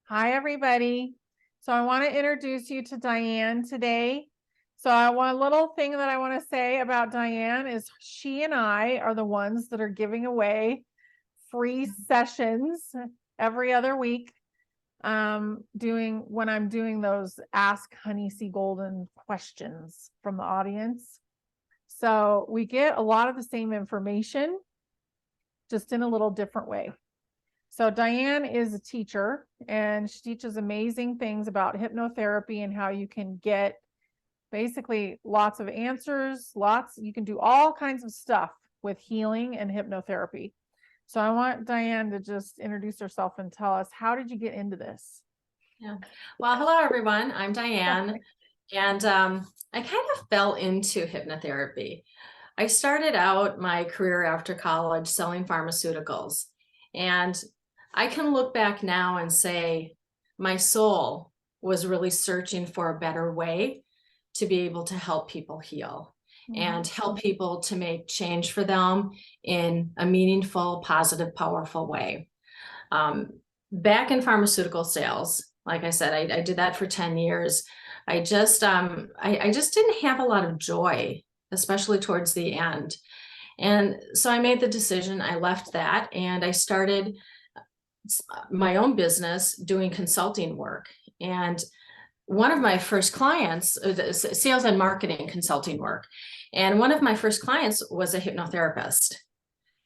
Hi, everybody. So I want to introduce you to Dianne today. So I want a little thing that I want to say about Dianne is she and I are the ones that are giving away free sessions every other week. When I'm doing those Ask Honey C Golden questions from the audience. So we get a lot of the same information, just in a little different way. So Dianne is a teacher and she teaches amazing things about hypnotherapy and how you can get basically lots of answers, you can do all kinds of stuff with healing and hypnotherapy. So I want Dianne to just introduce herself and tell us, how did you get into this? Yeah. Well, hello, everyone. I'm Dianne, and I kind of fell into hypnotherapy. I started out my career after college selling pharmaceuticals, and I can look back now and say my soul was really searching for a better way to be able to help people heal and help people to make change for them in a meaningful, positive, powerful way. Back in pharmaceutical sales, like I said, I did that for 10 years. I just didn't have a lot of joy, especially towards the end. And so I made the decision, I left that and I started my own business doing consulting work. And one of my first clients, sales and marketing consulting work. And one of my first clients was a hypnotherapist.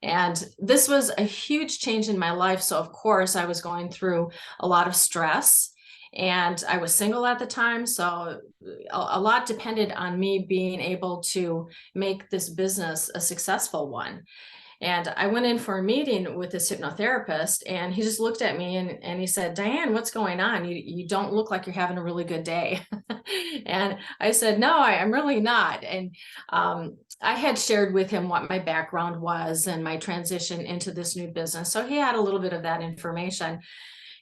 And this was a huge change in my life. So of course I was going through a lot of stress and I was single at the time. So a lot depended on me being able to make this business a successful one. And I went in for a meeting with this hypnotherapist and he just looked at me and he said, Dianne, what's going on? You don't look like you're having a really good day. And I said, no, I'm really not. And I had shared with him what my background was and my transition into this new business. So he had a little bit of that information.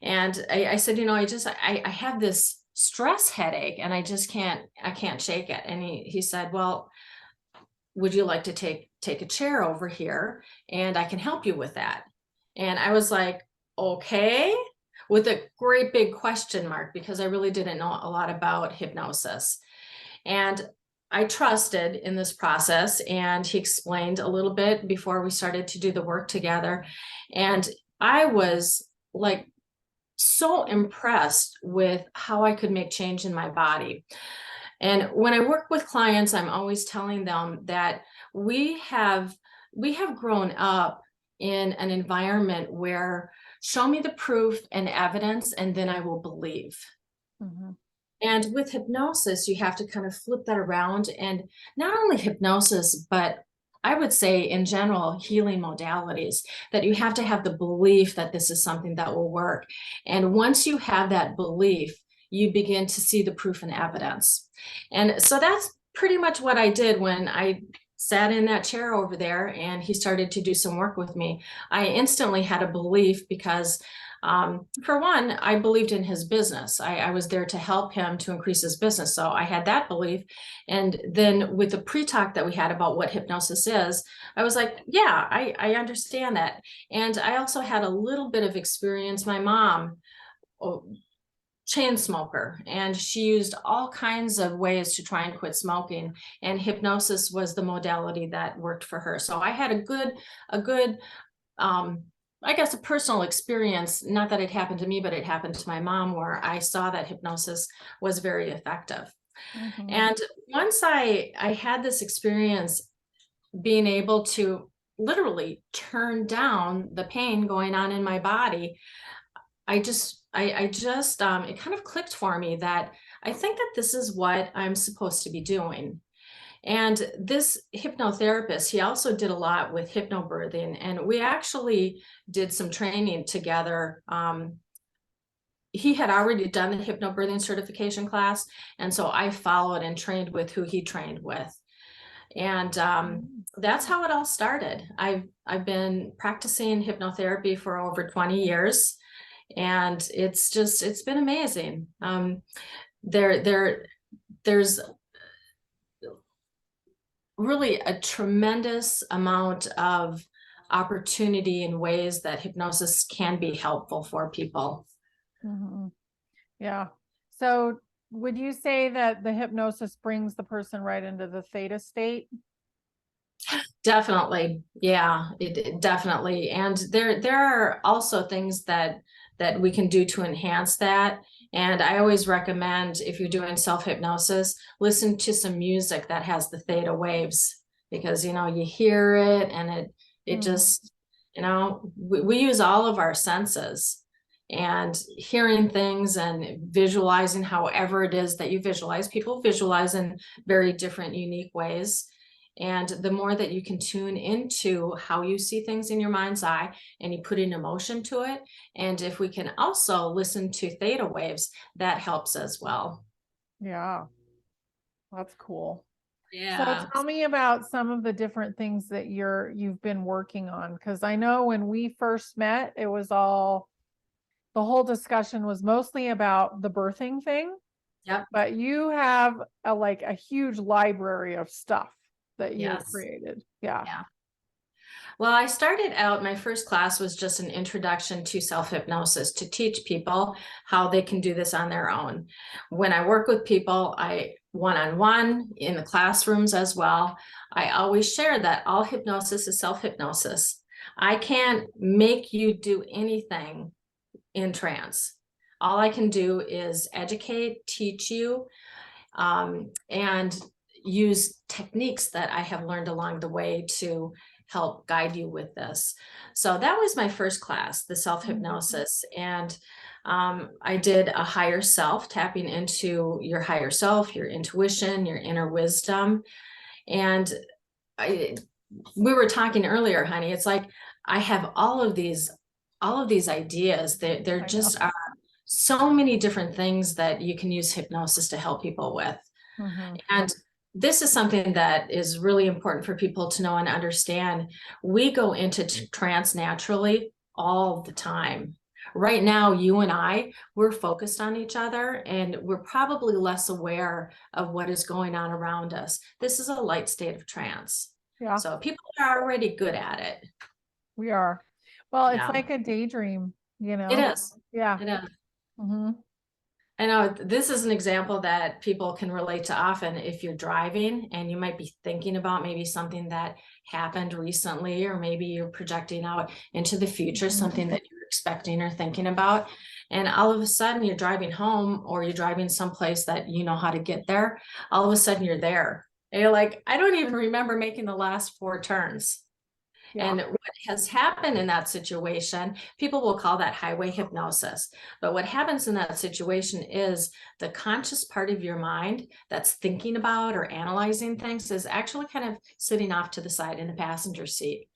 And I said, I have this stress headache and I can't shake it. And he said, well, would you like to take a chair over here and I can help you with that? And I was like, okay, with a great big question mark, because I really didn't know a lot about hypnosis. And I trusted in this process and he explained a little bit before we started to do the work together. And I was like so impressed with how I could make change in my body. And when I work with clients, I'm always telling them that we have grown up in an environment where show me the proof and evidence, and then I will believe. And with hypnosis, you have to kind of flip that around. And not only hypnosis, but I would say in general, healing modalities, that you have to have the belief that this is something that will work. And once you have that belief, you begin to see the proof and evidence. And so that's pretty much what I did when I sat in that chair over there and he started to do some work with me. I instantly had a belief because for one, I believed in his business. I was there to help him to increase his business. So I had that belief. And then with the pre-talk that we had about what hypnosis is, I was like, yeah, I understand that. And I also had a little bit of experience. My mom, chain smoker, and she used all kinds of ways to try and quit smoking, and hypnosis was the modality that worked for her. So I had a good I guess a personal experience, not that it happened to me, but it happened to my mom, where I saw that hypnosis was very effective. And once I had this experience being able to literally turn down the pain going on in my body, I just it kind of clicked for me that I think that this is what I'm supposed to be doing. And this hypnotherapist, he also did a lot with hypnobirthing, and we actually did some training together. He had already done the hypnobirthing certification class, and so I followed and trained with who he trained with. And that's how it all started. I've been practicing hypnotherapy for over 20 years, and it's been amazing. There's really a tremendous amount of opportunity in ways that hypnosis can be helpful for people. Mhm. Yeah. So would you say that the hypnosis brings the person right into the theta state? Definitely. Yeah, it definitely. And there are also things that we can do to enhance that. And I always recommend, if you're doing self-hypnosis, listen to some music that has the theta waves, because you hear it, and it Mhm. just, we use all of our senses, and hearing things and visualizing however it is that you visualize. People visualize in very different, unique ways. And the more that you can tune into how you see things in your mind's eye, and you put an emotion to it, and if we can also listen to theta waves, that helps as well. Yeah, that's cool. So Yeah. tell me about some of the different things that you've been working on, because I know when we first met, it was all the whole discussion was mostly about the birthing thing, Yep. but you have a huge library of stuff that you've Yes. created. Yeah. Yeah. Well, I started out, my first class was just an introduction to self-hypnosis, to teach people how they can do this on their own. When I work with people, I one-on-one in the classrooms as well, I always share that all hypnosis is self-hypnosis. I can't make you do anything in trance. All I can do is educate, teach you, and use techniques that I have learned along the way to help guide you with this. So that was my first class, the self-hypnosis. And I did a higher self, tapping into your higher self, your intuition, your inner wisdom. And I, we were talking earlier, honey, it's like I have all of these ideas. There I know. just are so many different things that you can use hypnosis to help people with. Mhm. And this is something that is really important for people to know and understand. We go into trance naturally all the time. Right now, you and we're focused on each other, and we're probably less aware of what is going on around us. This is a light state of trance. Yeah, So people are already good at it. we are. Well, it's Yeah, like a daydream, you it know? is. Yeah. It is. Hmm. I know this is an example that people can relate to often. If you're driving and you might be thinking about maybe something that happened recently, or maybe you're projecting out into the future, something that you're expecting or thinking about. And all of a sudden you're driving home, or you're driving someplace that you know how to get there. All of a sudden you're there. And you're like, I don't even remember making the last 4 turns. Yeah. And what has happened in that situation, people will call that highway hypnosis. But what happens in that situation is the conscious part of your mind that's thinking about or analyzing things is actually kind of sitting off to the side in the passenger seat.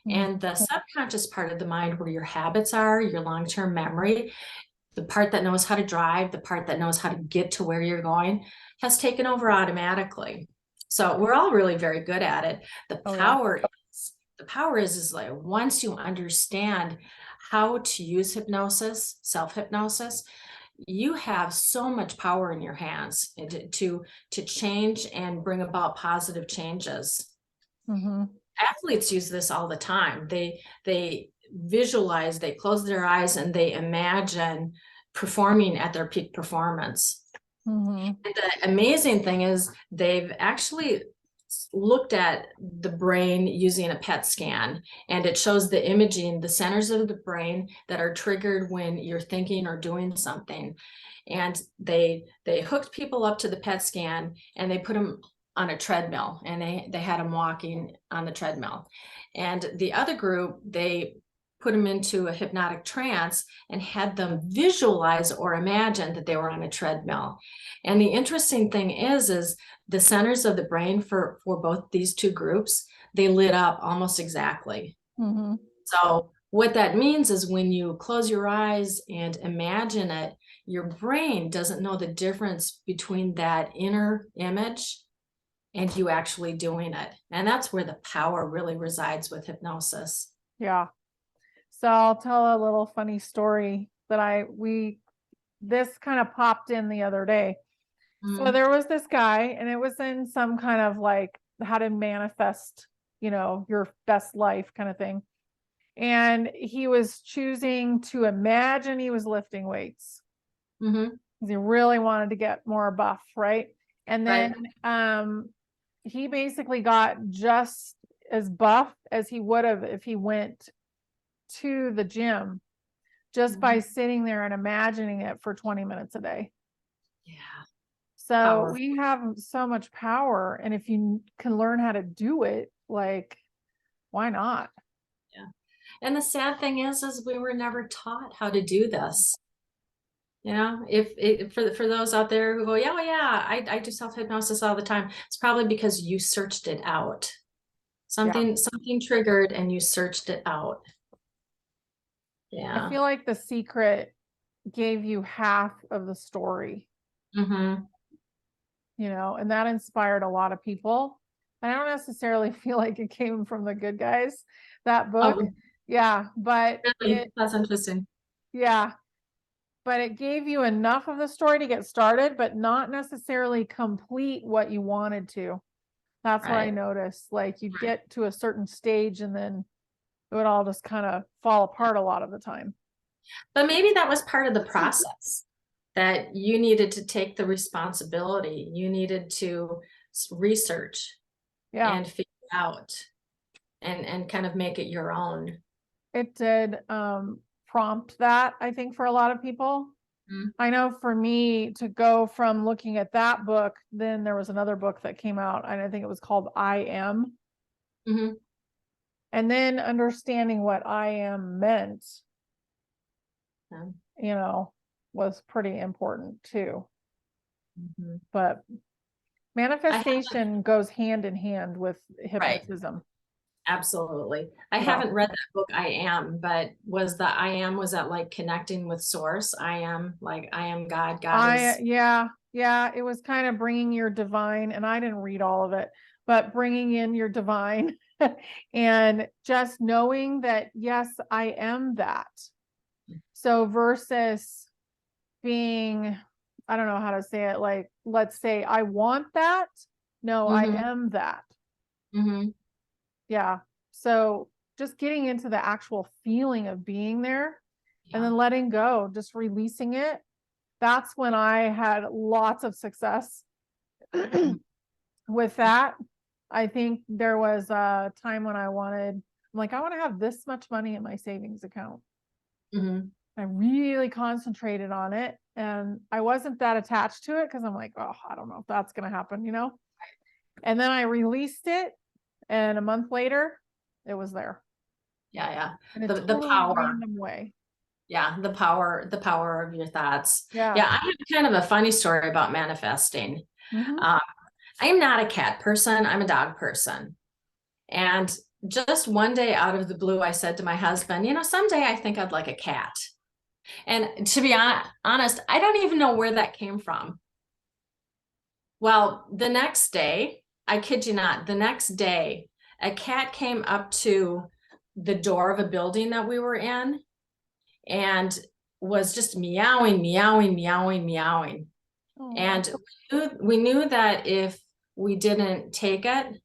Mhm. And the subconscious part of the mind, where your habits are, your long-term memory, the part that knows how to drive, the part that knows how to get to where you're going, has taken over automatically. So we're all really very good at it. The Oh, yeah. power is like, once you understand how to use hypnosis, self-hypnosis, you have so much power in your hands to change and bring about positive changes. Hmm. Athletes use this all the time. They visualize, they close their eyes, and they imagine performing at their peak performance. Hmm. And the amazing thing is they've actually looked at the brain using a PET scan, and it shows the imaging, the centers of the brain that are triggered when you're thinking or doing something. And they hooked people up to the PET scan, and they put them on a treadmill, and they had them walking on the treadmill. And the other group, they put them into a hypnotic trance and had them visualize or imagine that they were on a treadmill. And the interesting thing is the centers of the brain for both these two groups, they lit up almost exactly. Hmm. So what that means is, when you close your eyes and imagine it, your brain doesn't know the difference between that inner image and you actually doing it. And that's where the power really resides with hypnosis. Yeah. So I'll tell a little funny story that this kind of popped in the other day. So Mm. there was this guy, and it was in some kind of like how to manifest, your best life kind of thing. And he was choosing to imagine he was lifting weights. Mm-hmm. He really wanted to get more buff, right? And then he basically got just as buff as he would have if he went to the gym just by sitting there and imagining it for 20 minutes a day. Yeah. So Powerful. we have so much power. And if you can learn how to do it, like, why not? Yeah. And the sad thing is we were never taught how to do this. You know, if for those out there who go, yeah, well, yeah, I do self-hypnosis all the time. It's probably because you searched it out. Something triggered and you searched it out. Yeah. I feel like The Secret gave you half of the story. Mm-hmm. You know, and that inspired a lot of people. I don't necessarily feel like it came from the good guys, that book. Oh, Yeah, but really? That's interesting. yeah, but it gave you enough of the story to get started, but not necessarily complete what you wanted to. That's what I noticed. Like you'd get to a certain stage and then it would all just kind of fall apart a lot of the time. But maybe that was part of the process, that you needed to take the responsibility. You needed to research and figure out and kind of make it your own. It did prompt that, I think, for a lot of people. Mm-hmm. I know for me to go from looking at that book, then there was another book that came out, and I think it was called I Am. Mm-hmm. And then understanding what I am meant, you know, was pretty important too. Mm-hmm. But manifestation goes hand in hand with hypnotism. Right. Absolutely. I haven't read that book, I Am, but was that like connecting with source? I am God. Yeah. It was kind of bringing your divine, and I didn't read all of it, but bringing in your divine and just knowing that, yes, I am that. So versus being, I don't know how to say it, like, let's say I want that. No, I am that. Mm-hmm. Yeah. So just getting into the actual feeling of being there and then letting go, just releasing it. That's when I had lots of success with that. I think there was a time when I want to have this much money in my savings account. Mm-hmm. I really concentrated on it and I wasn't that attached to it because I'm like, oh, I don't know if that's going to happen, you know? And then I released it and a month later it was there. Yeah. In a The totally power. random way. Yeah. The power of your thoughts. Yeah. Yeah. I have kind of a funny story about manifesting. Mm-hmm. I am not a cat person. I'm a dog person. And just one day out of the blue, I said to my husband, you know, someday I think I'd like a cat. And to be honest, I don't even know where that came from. Well, the next day, I kid you not, the next day, a cat came up to the door of a building that we were in and was just meowing, meowing, meowing, meowing. Oh. And we knew that if we didn't take it,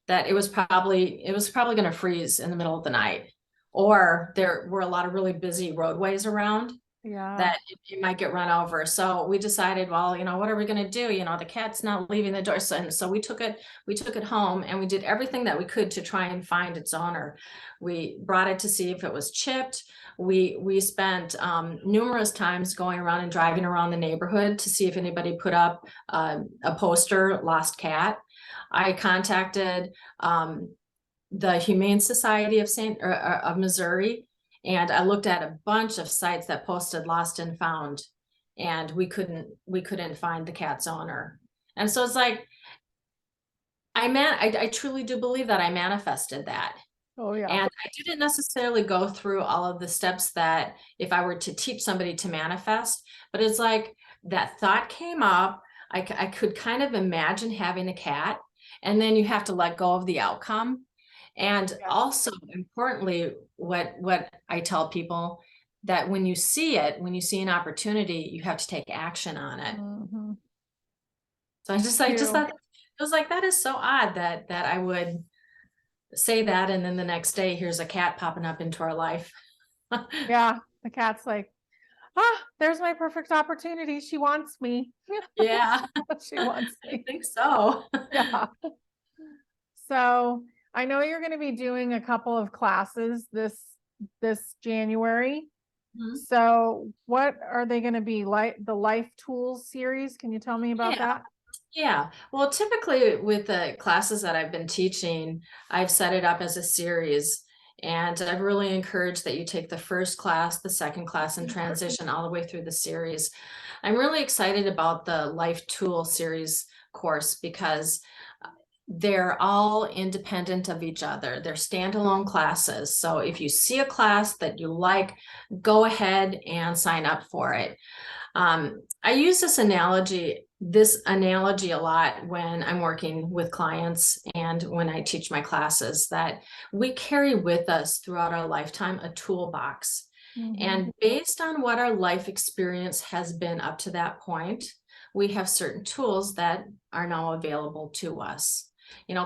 that it was probably going to freeze in the middle of the night, or there were a lot of really busy roadways around that it might get run over. So we decided, well, you know, what are we going to do? You know, the cat's not leaving the door. So we took it home and we did everything that we could to try and find its owner. We brought it to see if it was chipped. We spent numerous times going around and driving around the neighborhood to see if anybody put up a poster, lost cat. I contacted the Humane Society of Missouri, and I looked at a bunch of sites that posted lost and found, and we couldn't find the cat's owner. And so it's like, I truly do believe that I manifested that. Oh yeah. And I didn't necessarily go through all of the steps that if I were to teach somebody to manifest, but it's like that thought came up. I could kind of imagine having a cat, and then you have to let go of the outcome. And also importantly, what I tell people, that when you see an opportunity, you have to take action on it. Mm-hmm. So I just thought it was like, that is so odd that I would say that, and then the next day, here's a cat popping up into our life. Yeah. The cat's like, there's my perfect opportunity. She wants me. Yeah, She wants I me. think so. Yeah. So I know you're going to be doing a couple of classes this January. Mhm. So what are they going to be, like the life tools series? Can you tell me about Yeah. that? Yeah. Well, typically with the classes that I've been teaching, I've set it up as a series. And I've really encouraged that you take the first class, the second class, and transition all the way through the series. I'm really excited about the Life Tool series course because they're all independent of each other. They're standalone classes. So if you see a class that you like, go ahead and sign up for it. I use this analogy a lot when I'm working with clients and when I teach my classes, that we carry with us throughout our lifetime a toolbox. And based on what our life experience has been up to that point, we have certain tools that are now available to us.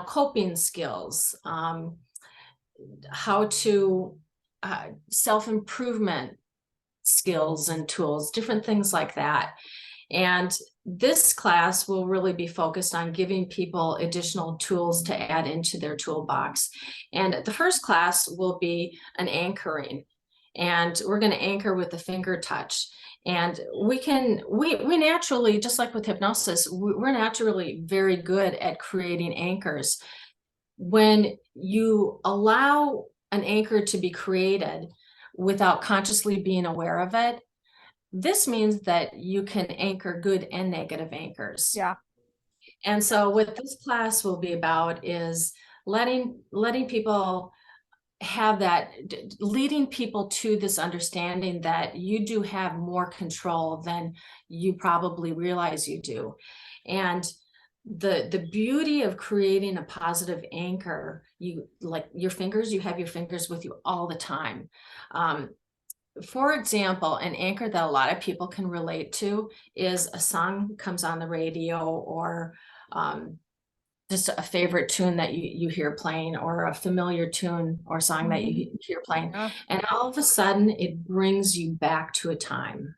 Coping skills, how to self-improvement skills and tools, different things like that. And this class will really be focused on giving people additional tools to add into their toolbox. And the first class will be an anchoring. And we're going to anchor with the finger touch. And we naturally, just like with hypnosis, we're naturally very good at creating anchors. When you allow an anchor to be created without consciously being aware of it, this means that you can anchor good and negative anchors. Yeah. And so what this class will be about is letting people have that, leading people to this understanding that you do have more control than you probably realize you do. And the beauty of creating a positive anchor, you have your fingers with you all the time. For example, an anchor that a lot of people can relate to is a song comes on the radio, or just a favorite tune that you hear playing, or a familiar tune or song that you hear playing. Yeah. And all of a sudden it brings you back to a time.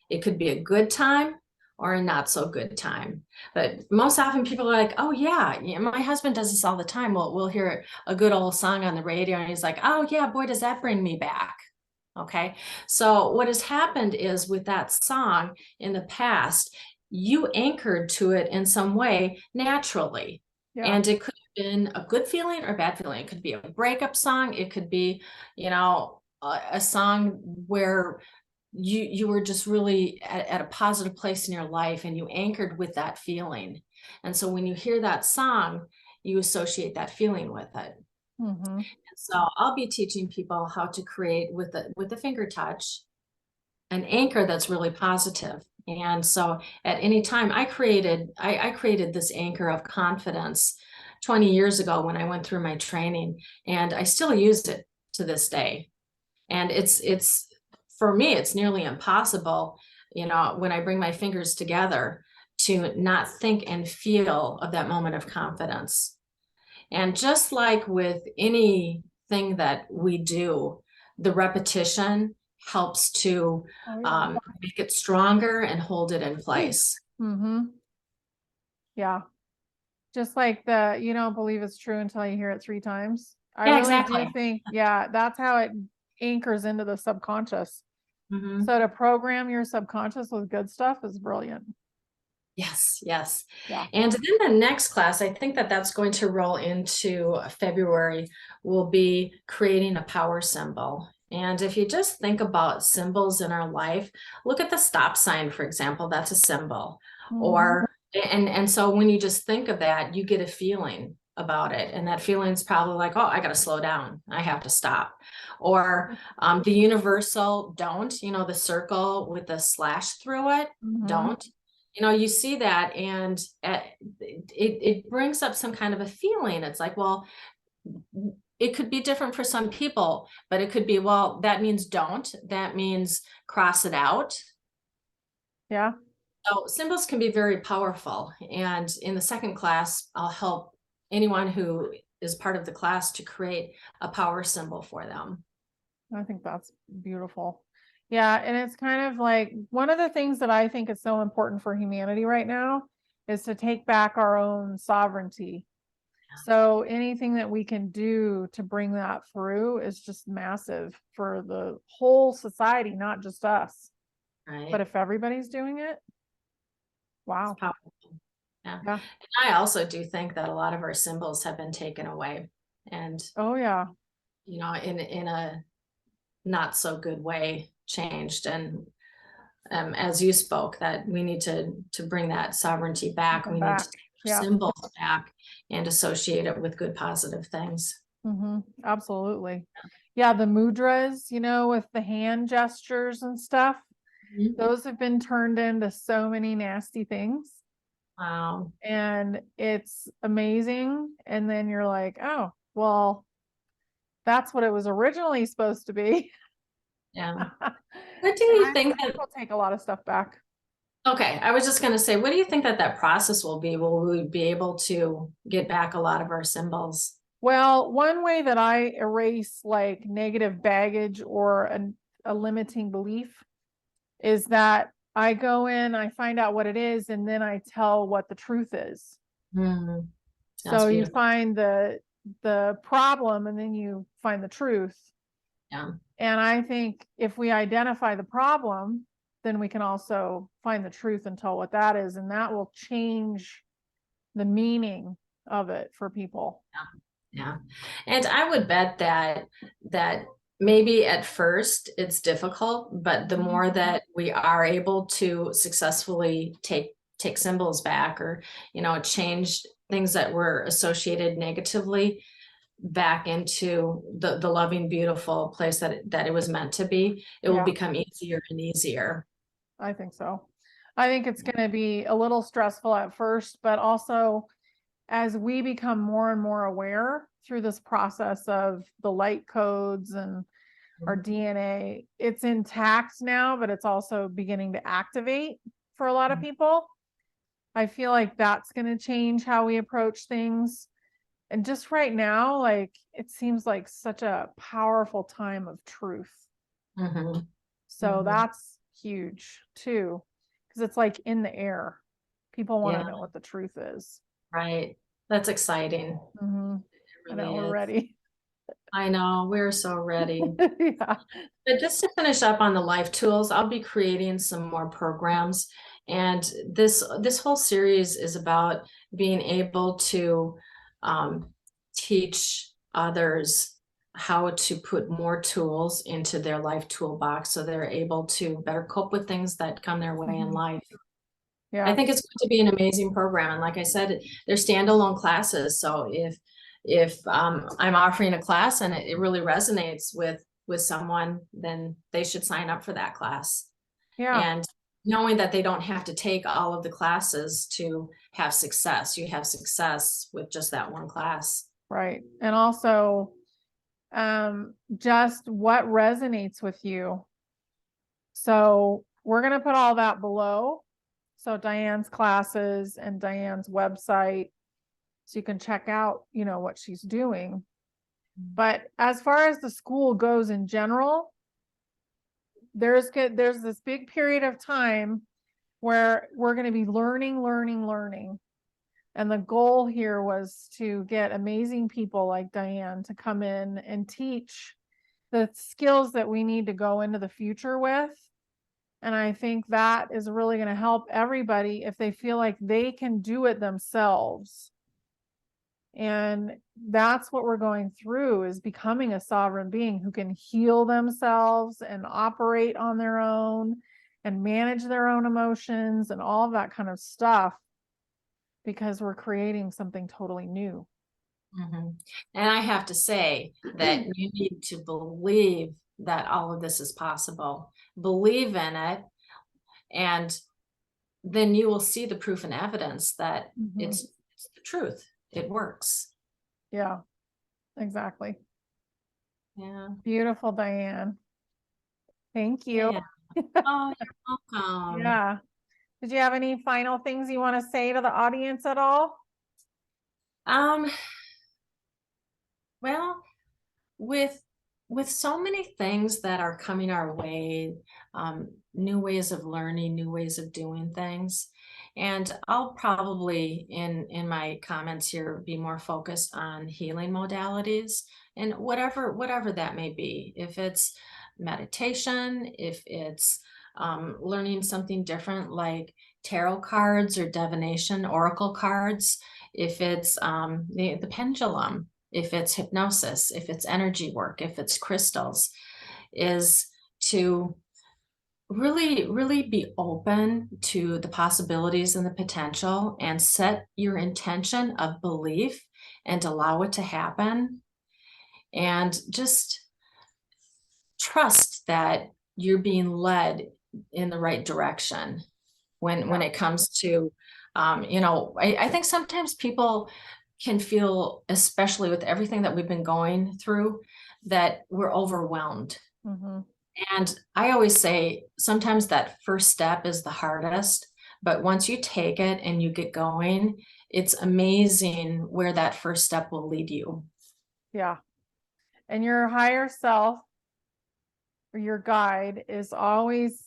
It could be a good time or a not so good time. But most often people are like, oh yeah, my husband does this all the time. We'll hear a good old song on the radio and he's like, oh yeah, boy, does that bring me back. Okay, so what has happened is with that song in the past, you anchored to it in some way naturally. Yeah. And it could have been a good feeling or a bad feeling. It could be a breakup song. It could be, a song where you were just really at a positive place in your life and you anchored with that feeling. And so when you hear that song, you associate that feeling with it. So I'll be teaching people how to create with the finger touch an anchor that's really positive. And so at any time I created this anchor of confidence 20 years ago when I went through my training, and I still use it to this day. And it's for me, it's nearly impossible, when I bring my fingers together, to not think and feel of that moment of confidence. And just like with anything that we do, the repetition helps to make it stronger and hold it in place. Yeah. Just like you don't believe it's true until you hear it 3 times. I Yeah, really do exactly. think, that's how it anchors into the subconscious. Mhm. So to program your subconscious with good stuff is brilliant. Yes, yes. Yeah. And then the next class, I think that's going to roll into February, will be creating a power symbol. And if you just think about symbols in our life, look at the stop sign, for example, that's a symbol. Or, and so when you just think of that, you get a feeling about it. And that feeling is probably like, oh, I got to slow down. I have to stop. Or the universal don't, the circle with the slash through it, don't. You see that, and it brings up some kind of a feeling. It's like, well, it could be different for some people, but it could be, well, that means don't, that means cross it out. Yeah. So symbols can be very powerful. And in the second class, I'll help anyone who is part of the class to create a power symbol for them. I think that's beautiful. Yeah. And it's kind of like one of the things that I think is so important for humanity right now is to take back our own sovereignty. So anything that we can do to bring that through is just massive for the whole society, not just us. Right. But if everybody's doing it, wow. It's powerful. Yeah. Yeah. And I also do think that a lot of our symbols have been taken away, and Oh yeah. you know, in a not so good way, changed. And as you spoke, that we need to bring that sovereignty back. Come We need back. to take our Yeah. symbols back and associate it with good positive things. Absolutely. Yeah, the mudras, you know, with the hand gestures and stuff, those have been turned into so many nasty things. Wow. And it's amazing. And then you're like, oh, well, that's what it was originally supposed to be. Yeah. What do you think that, We'll take a lot of stuff back. okay, I was just going to say, what do you think that process will be? Will we be able to get back a lot of our symbols? Well, one way that I erase like negative baggage or a limiting belief is that I go in, I find out what it is, and then I tell what the truth is. That's So you beautiful. find the problem and then you find the truth. Yeah. And I think if we identify the problem, then we can also find the truth and tell what that is, and that will change the meaning of it for people. Yeah. And I would bet that maybe at first it's difficult, but the more that we are able to successfully take symbols back, or, you know, change things that were associated negatively back into the loving, beautiful place that it was meant to be, it will become easier and easier. I think so. I think it's going to be a little stressful at first, but also as we become more and more aware through this process of the light codes and our DNA, it's intact now, but it's also beginning to activate for a lot of people. I feel like that's going to change how we approach things. And just right now, like it seems like such a powerful time of truth. So that's huge too, because it's like in the air. People want to know what the truth is. Right. That's exciting. I know we're ready. I know, we're so ready. Yeah. But just to finish up on the life tools, I'll be creating some more programs. And this whole series is about being able to teach others how to put more tools into their life toolbox so they're able to better cope with things that come their way in life. Yeah. I think it's going to be an amazing program. And like I said, they're standalone classes. So if I'm offering a class and it really resonates with someone, then they should sign up for that class. Yeah. And knowing that they don't have to take all of the classes to have success. You have success with just that one class. Right. And also, just what resonates with you. So we're going to put all that below. So Dianne's classes and Dianne's website, so you can check out, you know, what she's doing. But as far as the school goes in general, there's this big period of time where we're going to be learning. And the goal here was to get amazing people like Dianne to come in and teach the skills that we need to go into the future with. And I think that is really going to help everybody if they feel like they can do it themselves. And that's what we're going through, is becoming a sovereign being who can heal themselves and operate on their own and manage their own emotions and all of that kind of stuff, because we're creating something totally new. And I have to say that you need to believe that all of this is possible. Believe in it, and then you will see the proof and evidence that it's the truth. It works. Yeah, exactly. Yeah. Beautiful, Dianne. Thank you. Yeah. Oh, you're welcome. Yeah. Did you have any final things you want to say to the audience at all? Well, with with so many things that are coming our way, new ways of learning, new ways of doing things, and I'll probably in my comments here be more focused on healing modalities and whatever that may be. If it's meditation, if it's learning something different like tarot cards or divination, oracle cards, if it's the pendulum, if it's hypnosis, if it's energy work, if it's crystals, is to really be open to the possibilities and the potential and set your intention of belief and allow it to happen. And just trust that you're being led in the right direction when it comes to I think sometimes people can feel, especially with everything that we've been going through, that we're overwhelmed. Mm-hmm. And I always say sometimes that first step is the hardest, but once you take it and you get going, it's amazing where that first step will lead you. Yeah. And your higher self or your guide is always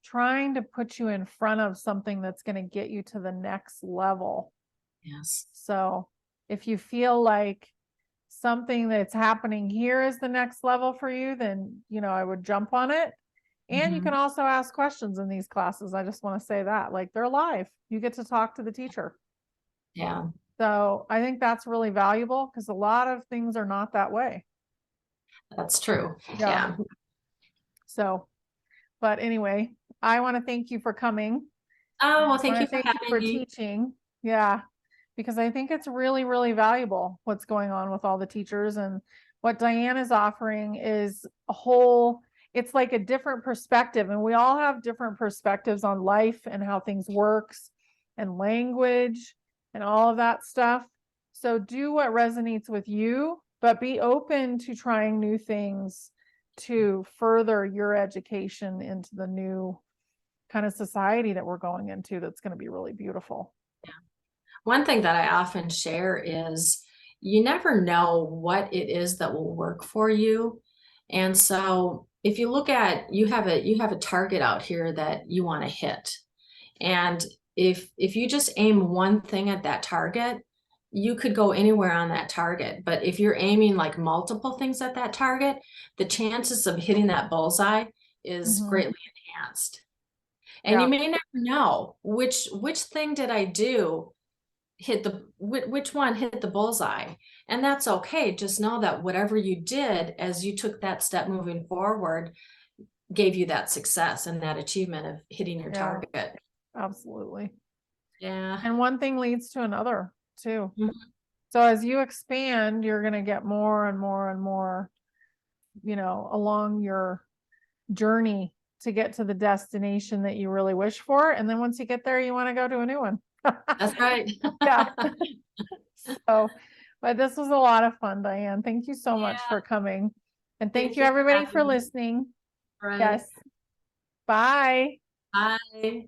trying to put you in front of something that's going to get you to the next level. Yes. So if you feel like something that's happening here is the next level for you, then, I would jump on it. And you can also ask questions in these classes. I just want to say that, like, they're live. You get to talk to the teacher. Yeah. So I think that's really valuable because a lot of things are not that way. That's true. Yeah. Yeah. So, but anyway, I want to thank you for coming. Oh, well, I thank want you to for thank you for having me. teaching. Yeah. Because I think it's really, really valuable what's going on with all the teachers. And what Dianne is offering is it's like a different perspective. And we all have different perspectives on life and how things works and language and all of that stuff. So do what resonates with you, but be open to trying new things to further your education into the new kind of society that we're going into that's going to be really beautiful. One thing that I often share is you never know what it is that will work for you. And so if you look at you have a target out here that you want to hit. And if you just aim one thing at that target, you could go anywhere on that target. But if you're aiming like multiple things at that target, the chances of hitting that bullseye is greatly enhanced. And Yeah. you may never know which thing did I do which one hit the bullseye. And that's okay. Just know that whatever you did as you took that step moving forward gave you that success and that achievement of hitting your target. Absolutely. Yeah. And one thing leads to another too. Mhm. So as you expand, you're going to get more and more and more, along your journey to get to the destination that you really wish for. And then once you get there, you want to go to a new one. That's right. Yeah. So, but this was a lot of fun, Dianne. Thank you so much Yeah. for coming. And thank Thank you you for everybody for having me. listening. Right. Yes. Bye. Bye.